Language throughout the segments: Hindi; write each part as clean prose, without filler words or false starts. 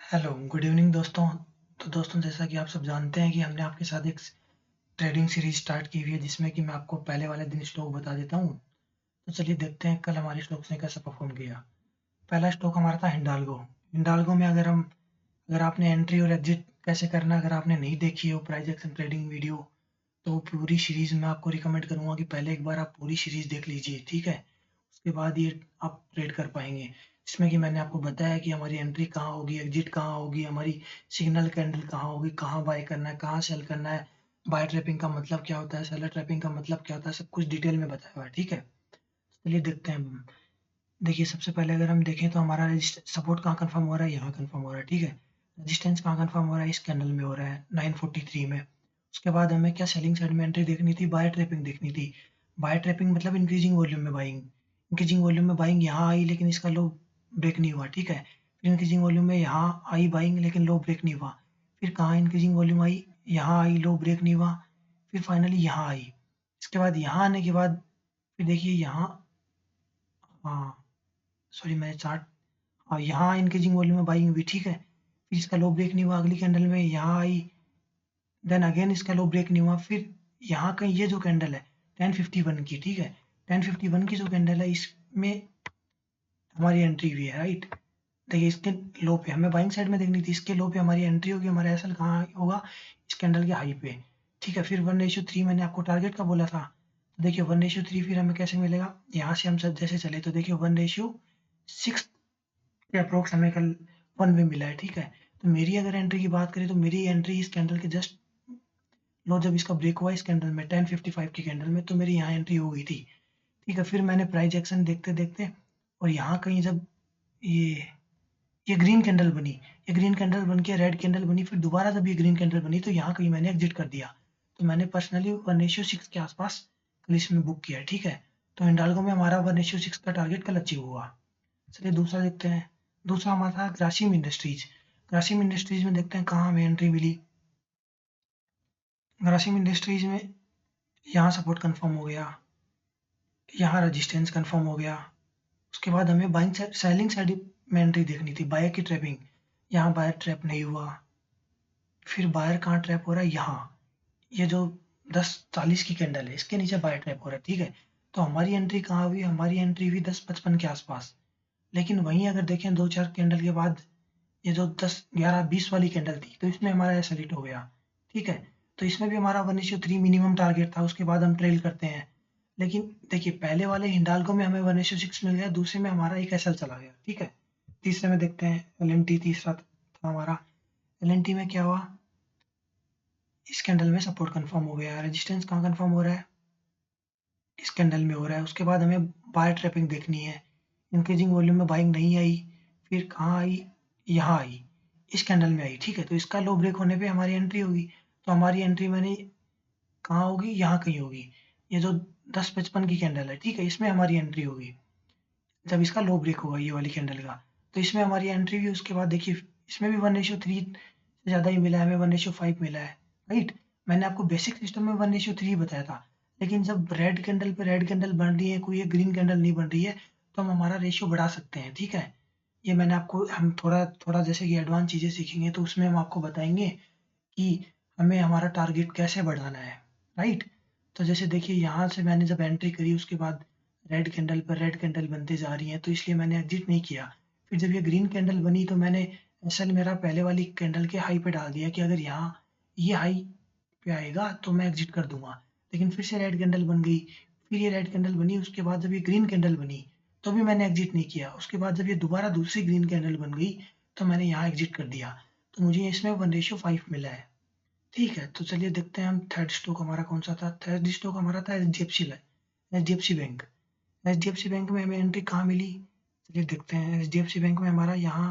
हेलो, गुड इवनिंग दोस्तों। तो दोस्तों, जैसा कि आप सब जानते हैं कि हमने आपके साथ एक ट्रेडिंग सीरीज स्टार्ट की हुई है जिसमें कि मैं आपको पहले वाले दिन स्टॉक बता देता हूँ। तो चलिए देखते हैं कल हमारे स्टॉक्स ने कैसा परफॉर्म किया। पहला स्टॉक हमारा था हिंडाल्गो। हिंडाल्गो में अगर आपने एंट्री और एग्जिट कैसे करना अगर आपने नहीं देखी हो प्राइस एक्शन ट्रेडिंग वीडियो, तो पूरी सीरीज मैं आपको रिकमेंड करूंगा कि पहले एक बार आप पूरी सीरीज देख लीजिए, ठीक है। उसके बाद ये आप ट्रेड कर पाएंगे। इसमें कि मैंने आपको बताया कि हमारी एंट्री कहाँ होगी, एग्जिट कहाँ होगी, हमारी सिग्नल कैंडल कहाँ होगी, कहाँ बाय करना है, कहाँ सेल करना है, बाय ट्रैपिंग का मतलब क्या होता है, सेलर ट्रैपिंग का मतलब क्या होता है, सब कुछ डिटेल में बताया हुआ है, ठीक है। चलिए देखते हैं। देखिए, सबसे पहले अगर हम देखें तो हमारा सपोर्ट कहाँ कंफर्म हो रहा है, यहाँ कंफर्म हो रहा है, ठीक है। रेजिस्टेंस कहाँ कंफर्म हो रहा है, इस कैंडल में हो रहा है 943 में। उसके बाद हमें क्या सेलिंग साइड में एंट्री देखनी थी, बाय ट्रैपिंग देखनी थी। बाय ट्रैपिंग मतलब इंक्रीजिंग वॉल्यूम में बाइंग। इंक्रीजिंग वॉल्यूम में बाइंग यहाँ आई लेकिन इसका लो ब्रेक नहीं हुआ, ठीक है। फिर इंक्रीजिंग वॉल्यूम में यहाँ आई बाइंग लेकिन लो ब्रेक नहीं हुआ। फिर कहाँ इंक्रीजिंग वॉल्यूम आई, यहाँ आई, लो ब्रेक नहीं हुआ। फिर फाइनली यहाँ आई। इसके बाद यहाँ आने के बाद फिर देखिए यहाँ, हाँ सॉरी मैं चार्ट, हाँ यहाँ इंक्रीजिंग वॉल्यूम में बाइंग हुई, ठीक है। फिर इसका लो ब्रेक नहीं हुआ, अगली कैंडल में यहाँ आई, देन अगेन इसका लो ब्रेक नहीं हुआ। फिर यहाँ कहीं ये जो कैंडल है 1051 की, ठीक है। 1051 की जो कैंडल है इसमें हमारी एंट्री हुई है, राइट। देखिए इसके लो पे हमें बाइंग साइड में देखनी थी, इसके लो पे हमारी एंट्री होगी, हमारा एसएल कहाँ होगा, इस कैंडल के हाई पे, ठीक है। फिर 1:3 मैंने आपको टारगेट का बोला था। तो देखिए 1:3 फिर हमें कैसे मिलेगा, यहाँ से हम सब जैसे चले तो देखिए 1:6 के अप्रोक्स हमें कल वन में मिला है, ठीक है। तो मेरी अगर एंट्री की बात करें तो मेरी एंट्री इस कैंडल के जस्ट लो जब इसका ब्रेक हुआ इस कैंडल में 1055 की कैंडल में, तो मेरी यहाँ एंट्री हो गई थी, ठीक है। फिर मैंने प्राइस एक्शन देखते देखते और यहाँ कहीं जब ये ये ग्रीन कैंडल बनी, ये ग्रीन कैंडल बन के रेड कैंडल बनी, फिर दोबारा जब ये ग्रीन कैंडल बनी तो यहाँ कहीं मैंने एग्जिट कर दिया। तो मैंने पर्सनली 1:6 के आसपास कल इसमें बुक किया, ठीक है। तो हिंडाल्गो में हमारा 1:6 का टारगेट कल अचीव हुआ। चलिए दूसरा देखते हैं। दूसरा हमारा था ग्रासिम इंडस्ट्रीज। ग्रासिम इंडस्ट्रीज में देखते हैं कहाँ हमें एंट्री मिली। ग्रासिम इंडस्ट्रीज में यहाँ सपोर्ट कंफर्म हो गया, यहाँ रेजिस्टेंस कंफर्म हो गया। उसके बाद हमें बाइंग साइड सेलिंग साइड में एंट्री देखनी थी, बायर की ट्रैपिंग। यहाँ बायर ट्रैप नहीं हुआ। फिर बायर कहाँ ट्रैप हो रहा है, यहाँ ये जो 10:40 की कैंडल है इसके नीचे बायर ट्रैप हो रहा है, ठीक है। तो हमारी एंट्री कहाँ हुई, हमारी एंट्री हुई 10:55 के आसपास। लेकिन वहीं अगर देखें 2-4 कैंडल के बाद ये जो 10, 11, 20 वाली कैंडल थी तो इसमें हमारा ऐसा हिट हो गया, ठीक है। तो इसमें भी हमारा 1:3 मिनिमम टारगेट था, उसके बाद हम ट्रेल करते हैं। लेकिन देखिए पहले वाले हिंडाल्को में हमें 1:6 मिल गया, दूसरे में हमारा एक एसएल चला गया, ठीक है। तीसरे में देखते हैं एलएनटी, तीसरा था हमारा। एलएनटी में क्या हुआ, इस कैंडल में सपोर्ट कंफर्म हो गया, रेजिस्टेंस कहाँ कंफर्म हो रहा है, इस कैंडल में हो रहा है। उसके बाद हमें बाय ट्रैपिंग देखनी है। इंक्रीजिंग वॉल्यूम में बाइंग नहीं आई। फिर कहाँ आई, यहाँ आई, इस कैंडल में आई, ठीक है। तो इसका लो ब्रेक होने पे हमारी एंट्री होगी। तो हमारी एंट्री मैंने कहाँ होगी, यहाँ कहीं होगी। ये जो 10:55 की कैंडल है, ठीक है, इसमें हमारी एंट्री होगी जब इसका लो ब्रेक होगा ये वाली कैंडल का। तो इसमें हमारी एंट्री हुई। उसके बाद देखिए इसमें भी 1:3 से ज़्यादा ही मिला है, हमें 1:5 मिला है, राइट। मैंने आपको बेसिक सिस्टम में 1:3 बताया था। लेकिन जब रेड कैंडल पे रेड कैंडल बन रही है, कोई एक ग्रीन कैंडल नहीं बन रही है, तो हम हमारा रेशियो बढ़ा सकते हैं, ठीक है। ये मैंने आपको, हम थोड़ा थोड़ा जैसे कि एडवांस चीज़ें सीखेंगे तो उसमें हम आपको बताएंगे कि हमें हमारा टारगेट कैसे बढ़ाना है, राइट। तो जैसे देखिए यहाँ से मैंने जब एंट्री करी उसके बाद रेड कैंडल पर रेड कैंडल बनते जा रही है तो इसलिए मैंने एग्जिट नहीं किया। फिर जब ये ग्रीन कैंडल बनी तो मैंने असल मेरा पहले वाली कैंडल के हाई पे डाल दिया कि अगर यहाँ ये हाई पे आएगा तो मैं एग्जिट कर दूंगा। लेकिन फिर से रेड कैंडल बन गई, फिर ये रेड कैंडल बनी, उसके बाद जब ये ग्रीन कैंडल बनी तो भी मैंने एग्जिट नहीं किया। उसके बाद जब ये दोबारा दूसरी ग्रीन कैंडल बन गई तो मैंने यहाँ एग्जिट कर दिया। तो मुझे इसमें 1:5 मिला है, ठीक है। तो चलिए देखते हैं हम थर्ड स्टॉक हमारा कौन सा था। थर्ड स्टॉक हमारा था एचडीएफसी बैंक। एचडीएफसी बैंक में हमें एंट्री कहाँ मिली, चलिए देखते हैं। एचडीएफसी बैंक में हमारा यहाँ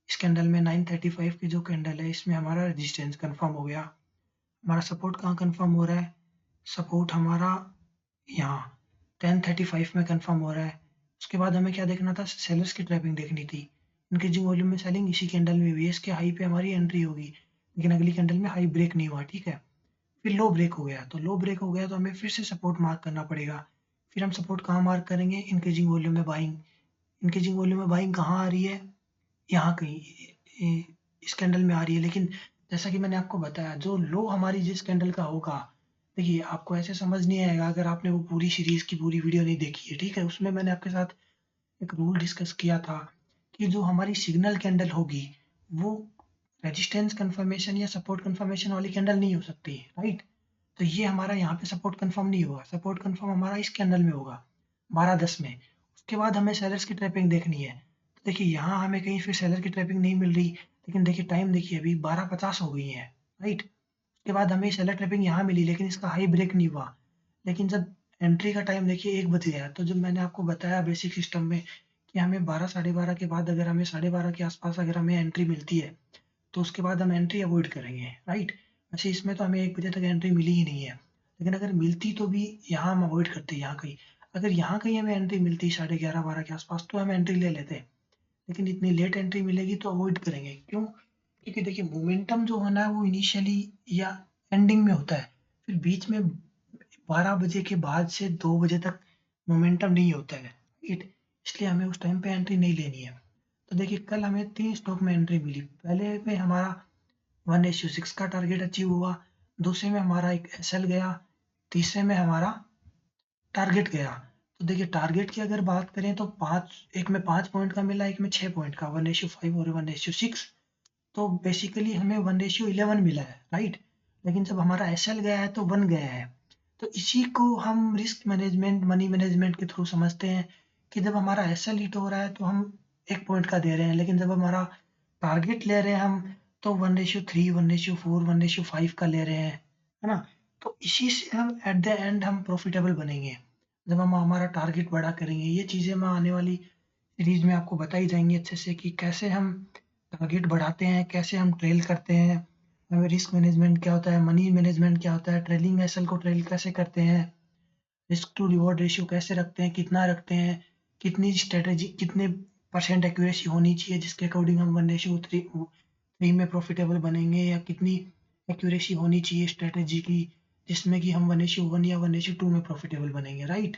इस कैंडल में 935 की जो कैंडल है इसमें हमारा रेजिस्टेंस कंफर्म हो गया। हमारा सपोर्ट कहाँ कंफर्म हो रहा है, सपोर्ट हमारा यहाँ 1035 में कंफर्म हो रहा है। उसके बाद हमें क्या देखना था, सेलर्स की ट्रैपिंग देखनी थी। इंक्रीजिंग वॉल्यूम में सेलिंग इसी कैंडल में हुई है, इसके हाई पे हमारी एंट्री होगी, लेकिन अगली कैंडल में हाई ब्रेक नहीं हुआ, ठीक है। फिर लो ब्रेक हो गया, तो लो ब्रेक हो गया तो हमें फिर से सपोर्ट मार्क करना पड़ेगा। फिर हम सपोर्ट कहाँ मार्क करेंगे, इंक्रीजिंग वॉल्यूम में बाइंग। इंक्रीजिंग वॉल्यूम में बाइंग कहाँ आ रही है, यहाँ कहीं इस कैंडल में आ रही है, लेकिन जैसा कि मैंने आपको बताया जो लो हमारी जिस कैंडल का होगा, देखिए आपको ऐसे समझ नहीं आएगा अगर आपने वो पूरी सीरीज की पूरी वीडियो नहीं देखी है, ठीक है? उसमें मैंने आपके साथ एक रूल डिस्कस किया था कि जो हमारी सिग्नल कैंडल होगी वो रेजिस्टेंस कंफर्मेशन या सपोर्ट कंफर्मेशन वाली कैंडल नहीं हो सकती, राइट? तो ये हमारा यहाँ पे सपोर्ट कंफर्म नहीं होगा, सपोर्ट कंफर्म हमारा इस कैंडल में होगा 12:10 में। उसके बाद हमें सेलर्स की ट्रैपिंग देखनी है। तो देखिए यहाँ हमें कहीं फिर सेलर की ट्रैपिंग नहीं मिल रही, लेकिन देखिए टाइम देखिए अभी 12:50 हो गई है, राइट? उसके बाद हमें सेलर ट्रैपिंग यहाँ मिली, लेकिन इसका हाई ब्रेक नहीं हुआ। लेकिन जब एंट्री का टाइम देखिए 1 बज गया, तो जब मैंने आपको बताया बेसिक सिस्टम में कि हमें 12 साढ़े 12 के बाद अगर हमें साढ़े 12 के आसपास अगर हमें एंट्री मिलती है, तो उसके बाद हम एंट्री अवॉइड करेंगे, राइट? वैसे इसमें तो हमें 1 बजे तक एंट्री मिली ही नहीं है, लेकिन अगर मिलती तो भी यहाँ हम अवॉइड करते यहाँ कहीं। अगर यहाँ कहीं हमें एंट्री मिलती साढ़े 11 12 के आसपास तो हम एंट्री ले लेते, लेकिन इतनी लेट एंट्री मिलेगी तो अवॉइड करेंगे। क्यों? क्योंकि देखिए मोमेंटम जो होना है वो इनिशियली या एंडिंग में होता है, फिर बीच में 12 बजे के बाद से 2 बजे तक मोमेंटम नहीं होता है, राइट? इसलिए हमें उस टाइम पे एंट्री नहीं लेनी है। तो देखिए कल हमें 3 स्टॉक में एंट्री मिली। पहले में हमारा 1:6 का टारगेट अचीव हुआ, दूसरे में हमारा एक एसएल गया, तीसरे में हमारा टारगेट गया। तो देखिए टारगेट की अगर बात करें तो 5 एक में 5 पॉइंट का मिला, एक में 6 पॉइंट का, 1:5 और 1:6। तो बेसिकली हमें 1:11 मिला है, राइट? लेकिन जब हमारा एसएल गया है तो 1 गया है। तो इसी को हम रिस्क मैनेजमेंट, मनी मैनेजमेंट के थ्रू समझते हैं कि जब हमारा एसएल हिट हो रहा है तो हम 1 पॉइंट का दे रहे हैं, लेकिन जब हमारा टारगेट ले रहे हैं हम तो 1:3, 1:4, 1:5 का ले रहे हैं, है ना? तो इसी से हम एट द एंड हम प्रॉफिटेबल बनेंगे, जब हम हमारा टारगेट बड़ा करेंगे। ये चीज़ें मैं आने वाली सीरीज में आपको बताई जाएंगी अच्छे से कि कैसे हम टारगेट बढ़ाते हैं, कैसे हम ट्रेल करते हैं, हमें रिस्क मैनेजमेंट क्या होता है, मनी मैनेजमेंट क्या होता है, ट्रेलिंग एसएल को ट्रेल कैसे करते हैं, रिस्क टू रिवॉर्ड रेशियो कैसे रखते हैं, कितना रखते हैं, कितनी स्ट्रेटेजी, कितने परसेंट एक्यूरेसी होनी चाहिए जिसके अकॉर्डिंग हम 1:3 में प्रॉफिटेबल बनेंगे, या कितनी एक्यूरेसी होनी चाहिए स्ट्रेटेजी की जिसमें कि हम 1:1 या 1:2 में प्रॉफिटेबल बनेंगे, राइट?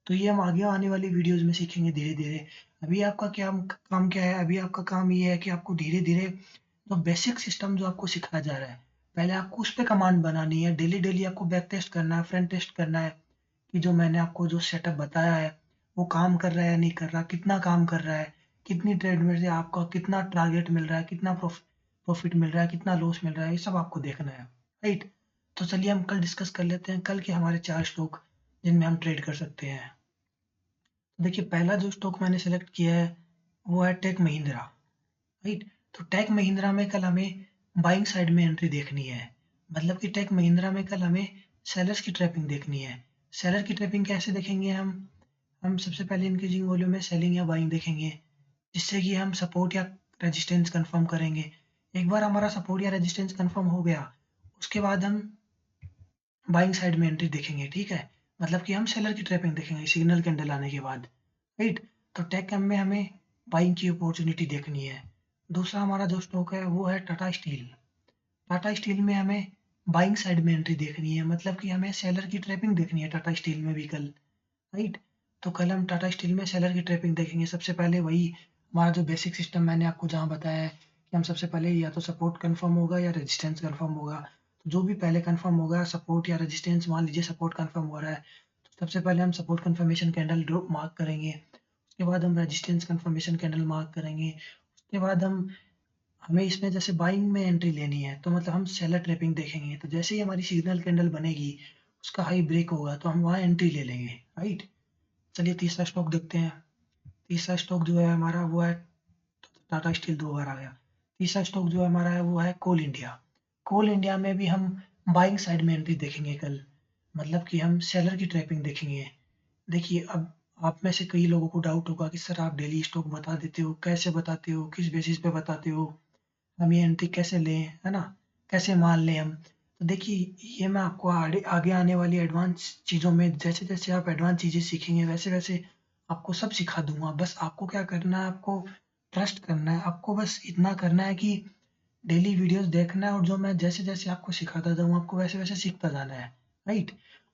तो ये हम आगे आने वाली वीडियोस में सीखेंगे धीरे-धीरे। अभी आपका क्या काम क्या है? अभी आपका काम ये है कि आपको धीरे-धीरे जो बेसिक सिस्टम जो आपको सिखाया जा रहा है, पहले आपको उस पे कमांड बनानी है। डेली-डेली आपको बैक टेस्ट करना है, फ्रंट टेस्ट करना है कि जो मैंने आपको जो सेटअप बताया है, वो काम कर रहा है या नहीं कर रहा, कितना काम कर रहा है, कितनी ट्रेड में से आपका कितना टारगेट मिल रहा है, कितना प्रॉफिट मिल रहा है, कितना लॉस मिल रहा है, ये सब आपको देखना है, राइट? तो चलिए हम कल डिस्कस कर लेते हैं, कल के हमारे 4 स्टॉक जिनमें हम ट्रेड कर सकते हैं। देखिए पहला जो स्टॉक मैंने सेलेक्ट किया है वो है टेक महिंद्रा, राइट? तो टेक महिंद्रा में कल हमें बाइंग साइड में एंट्री देखनी है। मतलब कि टेक महिंद्रा में कल हमें सेलर्स की ट्रैपिंग देखनी है। सेलर की ट्रैपिंग कैसे देखेंगे हम सबसे पहले इंक्रीजिंग वॉल्यूम में सेलिंग या बाइंग देखेंगे, जिससे कि हम सपोर्ट या रेजिस्टेंस कंफर्म करेंगे। एक बार हमारा सपोर्ट या रेजिस्टेंस कंफर्म हो गया, उसके बाद हम बाइंग साइड में एंट्री देखेंगे, ठीक है? मतलब कि हम सेलर की ट्रैपिंग देखेंगे सिग्नल कैंडल आने के बाद, राइट? तो टेक में हमें बाइंग की अपॉर्चुनिटी देखनी है। दूसरा हमारा जो स्टॉक है वो है टाटा स्टील। टाटा स्टील में हमें बाइंग साइड में एंट्री देखनी है, मतलब कि हमें सेलर की ट्रैपिंग देखनी है टाटा स्टील में भी कल, राइट? तो कल हम टाटा स्टील में सेलर की ट्रैपिंग देखेंगे। सबसे पहले वही हमारा जो बेसिक सिस्टम मैंने आपको जहाँ बताया है कि हम सबसे पहले या तो सपोर्ट कंफर्म होगा या रेजिस्टेंस कंफर्म होगा। तो जो भी पहले कंफर्म होगा सपोर्ट या रेजिस्टेंस, मान लीजिए सपोर्ट कंफर्म हो रहा है, तो सबसे पहले हम support confirmation candle drop mark करेंगे। उसके बाद हम रेजिस्टेंस कंफर्मेशन कैंडल मार्क करेंगे। उसके बाद हमें इसमें जैसे बाइंग में एंट्री लेनी है तो मतलब हम सेलर ट्रैपिंग देखेंगे। तो जैसे ही हमारी सिग्नल कैंडल बनेगी, उसका हाई ब्रेक होगा तो हम वहाँ एंट्री ले लेंगे, राइट? चलिए तीसरा स्टॉक देखते हैं। तीसरा स्टॉक जो है हमारा वो है टाटा स्टील, 2 बार आ गया। तीसरा स्टॉक जो हमारा है वो है कोल इंडिया। कोल इंडिया में भी हम बाइंग साइड में एंट्री देखेंगे कल, मतलब कि हम सेलर की ट्रैपिंग देखेंगे। देखिए अब आप में से कई लोगों को डाउट होगा कि सर आप डेली स्टॉक बता देते हो, कैसे बताते हो, किस बेसिस पे बताते हो, हम ये एंट्री कैसे लें, है ना? कैसे मान लें हम? तो देखिए ये मैं आपको आगे आगे आने वाली एडवांस चीज़ों में जैसे-जैसे आप एडवांस चीज़ें सीखेंगे वैसे-वैसे आपको सब सिखा दूँगा। बस आपको क्या करना है, आपको ट्रस्ट करना है। आपको बस इतना करना है कि डेली वीडियोज़ देखना है और जो मैं जैसे-जैसे आपको सिखाता जाऊँ आपको वैसे-वैसे सीखता जाना है, राइट?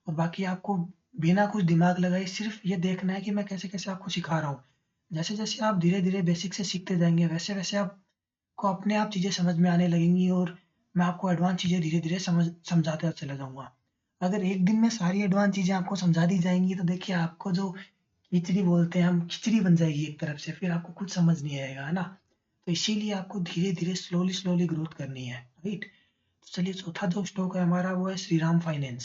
और बाकी आपको बिना कुछ दिमाग लगाए सिर्फ़ ये देखना है कि मैं कैसे-कैसे आपको सिखा रहा हूँ। जैसे-जैसे आप धीरे-धीरे बेसिक से सीखते जाएँगे वैसे-वैसे आप को अपने आप चीज़ें समझ में आने लगेंगी और मैं आपको एडवांस चीज़ें धीरे-धीरे समझाता चला जाऊँगा। अगर एक दिन में सारी एडवांस चीज़ें आपको समझा दी जाएँगी तो देखिए आपको जो खिचड़ी बोलते हैं हम, खिचड़ी बन जाएगी एक तरफ से, फिर आपको कुछ समझ नहीं आएगा, है ना? तो इसीलिए आपको धीरे-धीरे, स्लोली-स्लोली ग्रोथ करनी है, राइट? तो चलिए चौथा जो स्टॉक है हमारा वो है श्रीराम फाइनेंस।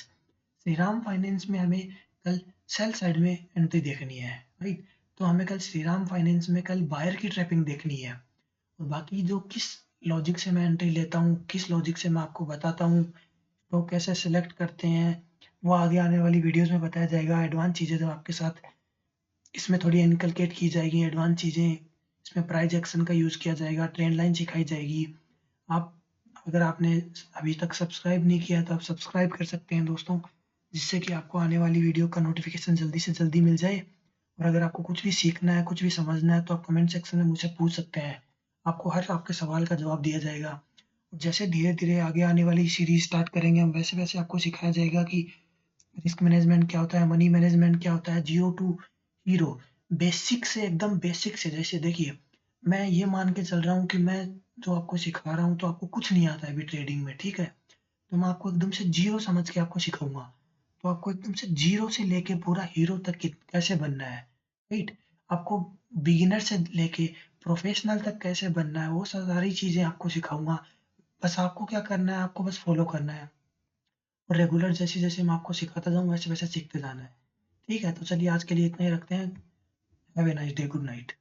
श्रीराम फाइनेंस में हमें कल सेल साइड में एंट्री देखनी है, राइट? तो हमें कल श्रीराम फाइनेंस में कल बायर की ट्रैपिंग देखनी है। और बाकी जो किस लॉजिक से मैं एंट्री लेता हूँ, किस लॉजिक से मैं आपको बताता हूँ, तो कैसे सेलेक्ट करते हैं, वो आगे आने वाली वीडियोज़ में बताया जाएगा। एडवांस चीज़ें जो आपके साथ इसमें थोड़ी इनकलकेट की जाएगी, एडवांस चीज़ें, इसमें प्राइस एक्शन का यूज़ किया जाएगा, ट्रेंड लाइन सिखाई जाएगी। आप अगर आपने अभी तक सब्सक्राइब नहीं किया है तो आप सब्सक्राइब कर सकते हैं दोस्तों, जिससे कि आपको आने वाली वीडियो का नोटिफिकेशन जल्दी से जल्दी मिल जाए। और अगर आपको कुछ भी सीखना है, कुछ भी समझना है तो आप कमेंट सेक्शन में मुझसे पूछ सकते हैं। आपको हर आपके सवाल का जवाब दिया जाएगा। जैसे धीरे-धीरे आगे आने वाली सीरीज़ स्टार्ट करेंगे हम, वैसे-वैसे आपको सिखाया जाएगा कि रिस्क मैनेजमेंट क्या होता है, मनी मैनेजमेंट क्या होता है, ज़ीरो टू हीरो, बेसिक से एकदम बेसिक से। जैसे देखिए, मैं ये मान के चल रहा हूँ कि मैं जो आपको सिखा रहा हूँ तो आपको कुछ नहीं आता है अभी ट्रेडिंग में, ठीक है? तो मैं आपको एकदम से ज़ीरो समझ के आपको सिखाऊँगा। तो आपको एकदम से ज़ीरो से लेके पूरा हीरो तक कैसे बनना है, राइट? आपको बिगिनर से लेके प्रोफेशनल तक कैसे बनना है, वो सारी चीज़ें आपको सिखाऊँगा। बस आपको क्या करना है, आपको बस फ़ॉलो करना है। और रेगुलर जैसे-जैसे मैं आपको सिखाता जाऊँ वैसे-वैसे सीखते जाना है। ठीक है? तो चलिए आज के लिए इतना ही रखते हैं। Have a nice day, good night.